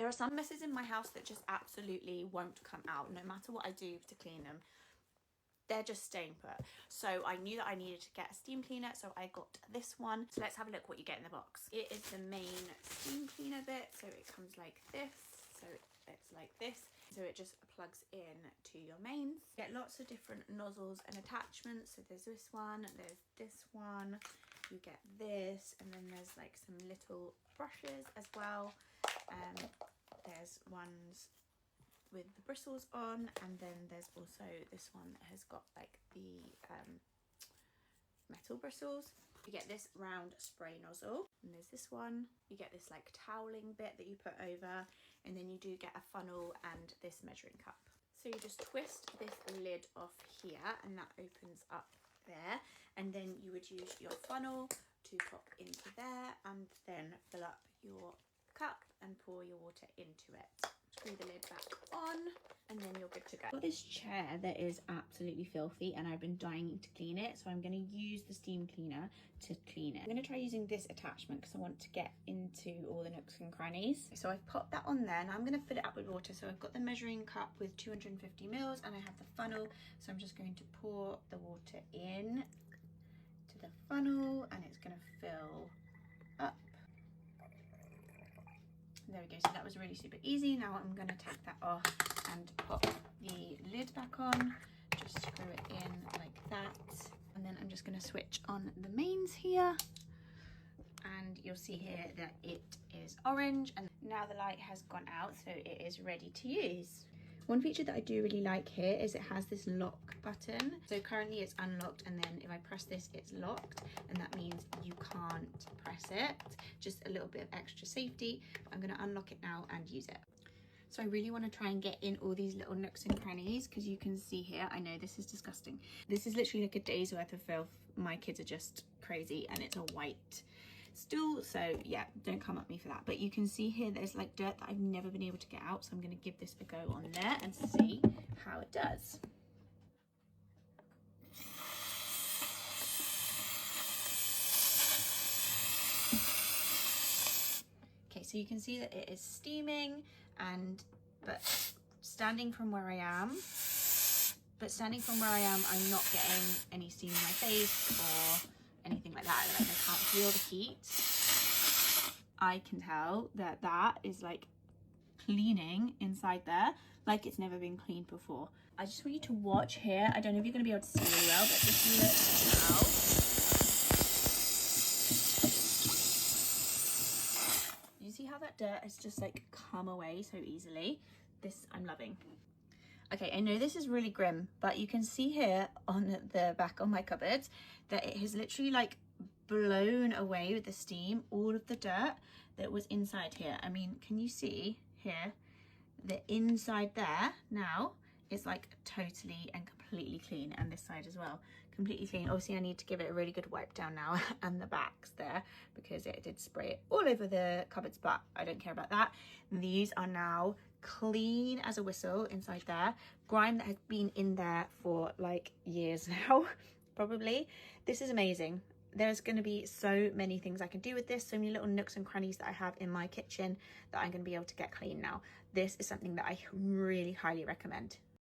are some messes in my house that just absolutely won't come out no matter what I do to clean them. They're just staying put. So I knew that I needed to get a steam cleaner, so I got this one. So let's have a look what you get in the box. It is the main steam cleaner bit, so it comes like this. So it's like this. So it just plugs in to your mains. You get lots of different nozzles and attachments. So there's this one, there's this one, you get this, and then there's like some little brushes as well. There's ones with the bristles on, and then there's also this one that has got like the metal bristles. You get this round spray nozzle, and there's this one. You get this like toweling bit that you put over, and then you do get a funnel and this measuring cup. So you just twist this lid off here, and that opens up there, and then you would use your funnel to pop into there and then fill up your cup and pour your water into it. Screw the lid back on, and then you're good to go. I've got this chair that is absolutely filthy and I've been dying to clean it, so I'm going to use the steam cleaner to clean it. I'm going to try using this attachment because I want to get into all the nooks and crannies. So I've popped that on there, and I'm going to fill it up with water. So I've got the measuring cup with 250 mils, and I have the funnel, so I'm just going to pour the water in to the funnel, and it's going to fill up. There we go. So that was really super easy. Now I'm going to take that off and pop the lid back on. Just screw it in like that. And then I'm just going to switch on the mains here. And you'll see here that it is orange. And now the light has gone out, so it is ready to use. One feature that I do really like here is it has this lock button. So currently it's unlocked, and then if I press this, it's locked, and that means you can't press it. Just a little bit of extra safety. I'm going to unlock it now and use it. So I really want to try and get in all these little nooks and crannies, because you can see here, I know this is disgusting. This is literally like a day's worth of filth. My kids are just crazy, and it's a white stool, so yeah, don't come at me for that. But you can see here there's like dirt that I've never been able to get out, so I'm going to give this a go on there and see how it does. Okay, so you can see that it is steaming, but standing from where I am, I'm not getting any steam in my face or anything like that. Like, I can't feel the heat. I can tell that that is like cleaning inside there like it's never been cleaned before. I just want you to watch here. I don't know if you're going to be able to see really well, but just look now. You see how that dirt has just like come away so easily? This I'm loving. Okay, I know this is really grim, but you can see here on the back on my cupboards that it has literally like blown away with the steam all of the dirt that was inside here. I mean, can you see here, the inside there now is like totally and completely clean, and this side as well, completely clean. Obviously I need to give it a really good wipe down now and the backs there, because it did spray it all over the cupboards, but I don't care about that. These are now clean as a whistle inside there. Grime that has been in there for like years now, probably. This is amazing. There's going to be so many things I can do with this, so many little nooks and crannies that I have in my kitchen that I'm going to be able to get clean now. This is something that I really highly recommend.